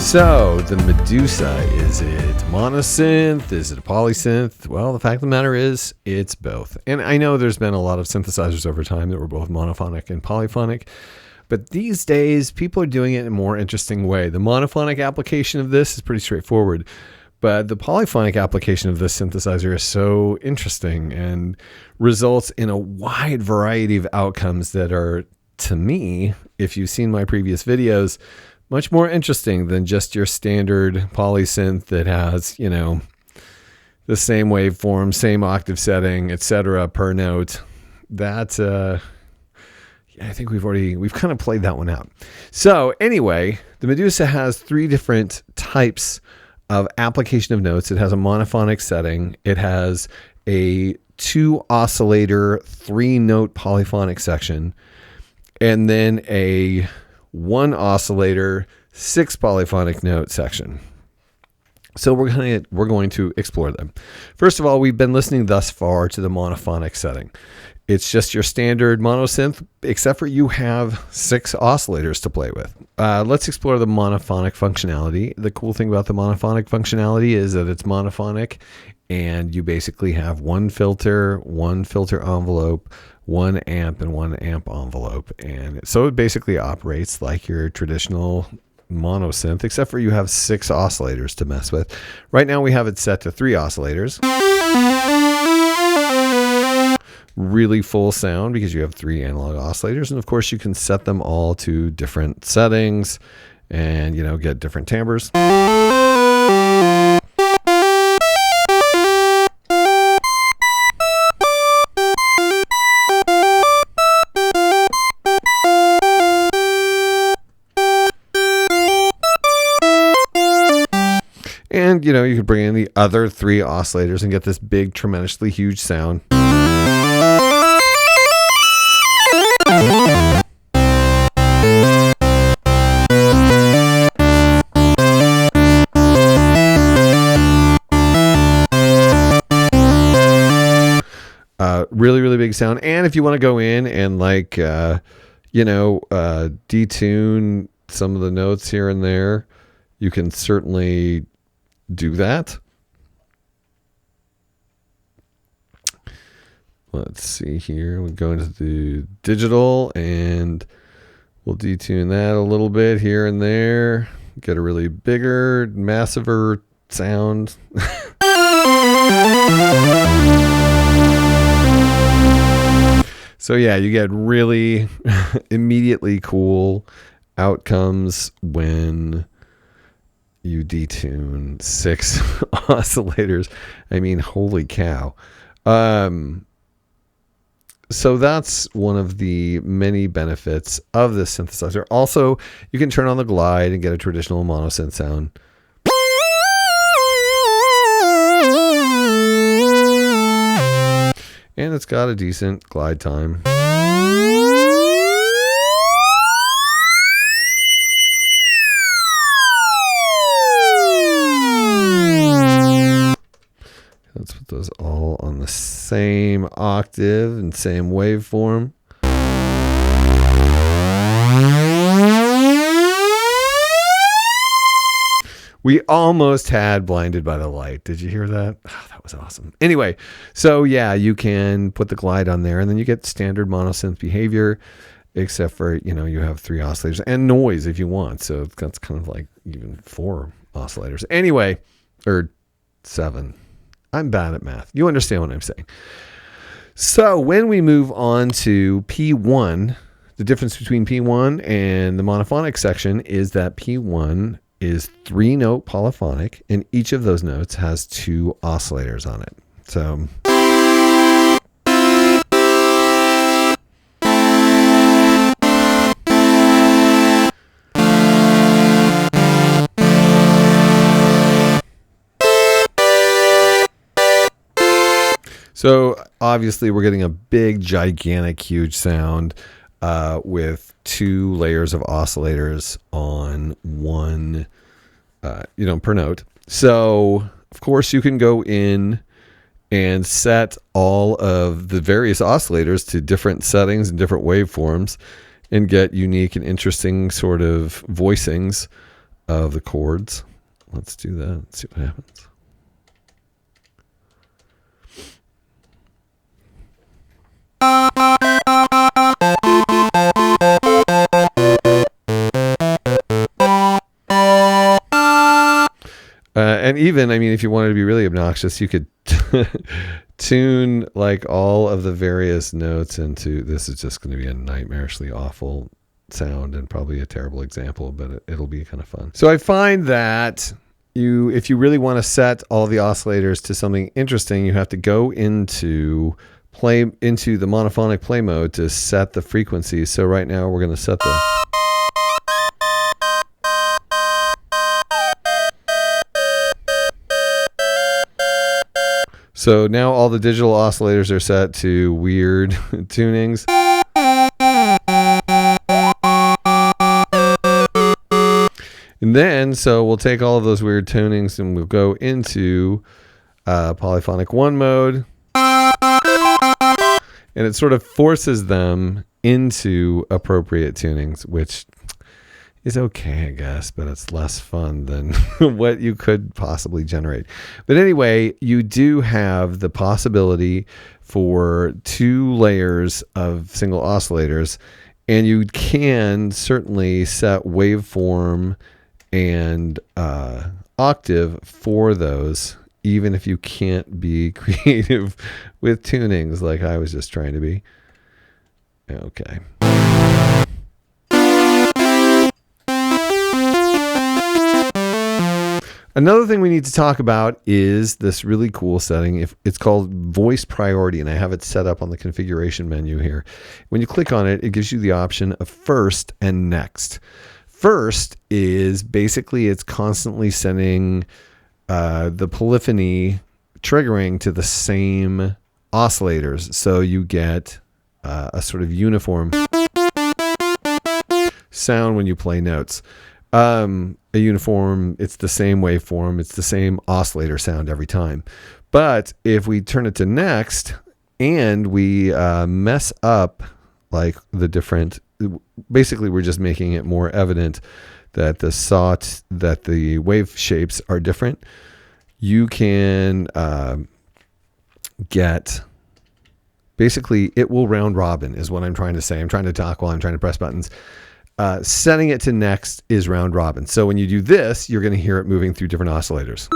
So, the Medusa, is it monosynth? Is it a polysynth? Well, the fact of the matter is, it's both. And I know there's been a lot of synthesizers over time that were both monophonic and polyphonic, but these days, people are doing it in a more interesting way. The monophonic application of this is pretty straightforward, but the polyphonic application of this synthesizer is so interesting and results in a wide variety of outcomes that are, to me, if you've seen my previous videos, much more interesting than just your standard polysynth that has, you know, the same waveform, same octave setting, etc. per note. That, I think we've kind of played that one out. So anyway, the Medusa has three different types of application of notes. It has a monophonic setting. It has a 2 oscillator, 3 note polyphonic section, and then a 1 oscillator, 6 polyphonic note section. So we're going to explore them. First of all, we've been listening thus far to the monophonic setting. It's just your standard monosynth, except for you have 6 oscillators to play with. Let's explore the monophonic functionality. The cool thing about the monophonic functionality is that it's monophonic, and you basically have one filter envelope, 1 amp, and 1 amp envelope. And so it basically operates like your traditional monosynth, except for you have 6 oscillators to mess with. Right now we have it set to 3 oscillators. Really full sound because you have 3 analog oscillators. And of course you can set them all to different settings and, you know, get different timbres. And, you know, you could bring in the other 3 oscillators and get this big, tremendously huge sound. Really, really big sound. And if you want to go in and detune some of the notes here and there, you can certainly do that. Let's see here. We'll go into the digital and we'll detune that a little bit here and there. Get a really bigger, massiver sound. So yeah, you get really immediately cool outcomes when you detune 6 oscillators. I mean, holy cow. So that's one of the many benefits of this synthesizer. Also, you can turn on the glide and get a traditional monosynth sound. And it's got a decent glide time. Let's put those all on the same octave and same waveform. We almost had Blinded by the Light. Did you hear that? Oh, that was awesome. Anyway, so yeah, you can put the glide on there and then you get standard monosynth behavior, except for, you know, you have 3 oscillators and noise if you want. So that's kind of like even 4 oscillators. Anyway, or 7. I'm bad at math. You understand what I'm saying. So when we move on to P1, the difference between P1 and the monophonic section is that P1 is 3-note polyphonic, and each of those notes has 2 oscillators on it. So obviously we're getting a big, gigantic, huge sound with 2 layers of oscillators on 1, per note. So of course you can go in and set all of the various oscillators to different settings and different waveforms and get unique and interesting sort of voicings of the chords. Let's do that. Let's see what happens. And even, I mean, if you wanted to be really obnoxious, you could tune like all of the various notes into, this is just going to be a nightmarishly awful sound and probably a terrible example, but it'll be kind of fun. So I find that if you really want to set all the oscillators to something interesting, you have to go into the monophonic play mode to set the frequency. So right now we're going to set the So now all the digital oscillators are set to weird tunings. And then, so we'll take all of those weird tunings and we'll go into polyphonic 1 mode. And it sort of forces them into appropriate tunings, which is okay, I guess, but it's less fun than what you could possibly generate. But anyway, you do have the possibility for 2 layers of single oscillators, and you can certainly set waveform and octave for those, even if you can't be creative with tunings like I was just trying to be. Okay. Another thing we need to talk about is this really cool setting. It's called voice priority, and I have it set up on the configuration menu here. When you click on it, it gives you the option of first and next. First is basically it's constantly sending the polyphony triggering to the same oscillators. So you get a sort of uniform sound when you play notes. A uniform, it's the same waveform, it's the same oscillator sound every time. But if we turn it to next and we mess up like the different, basically we're just making it more evident that the wave shapes are different. You can get, basically it will round robin is what I'm trying to say. I'm trying to talk while I'm trying to press buttons. Setting it to next is round robin. So when you do this, you're going to hear it moving through different oscillators.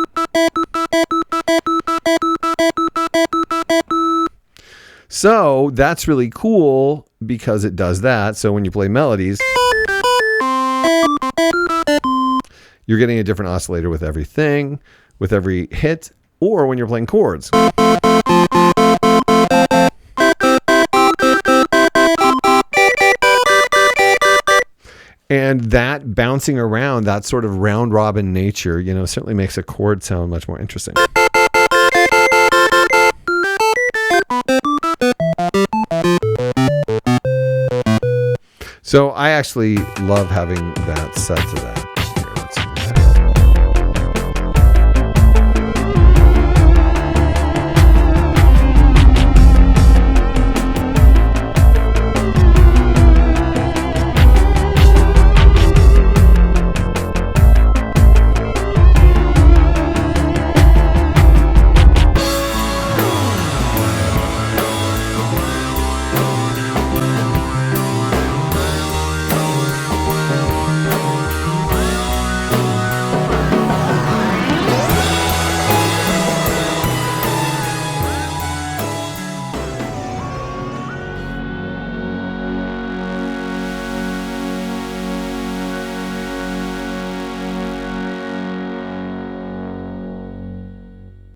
So that's really cool because it does that. So when you play melodies, you're getting a different oscillator with everything, with every hit, or when you're playing chords. And that bouncing around, that sort of round robin nature, you know, certainly makes a chord sound much more interesting. So I actually love having that set to that.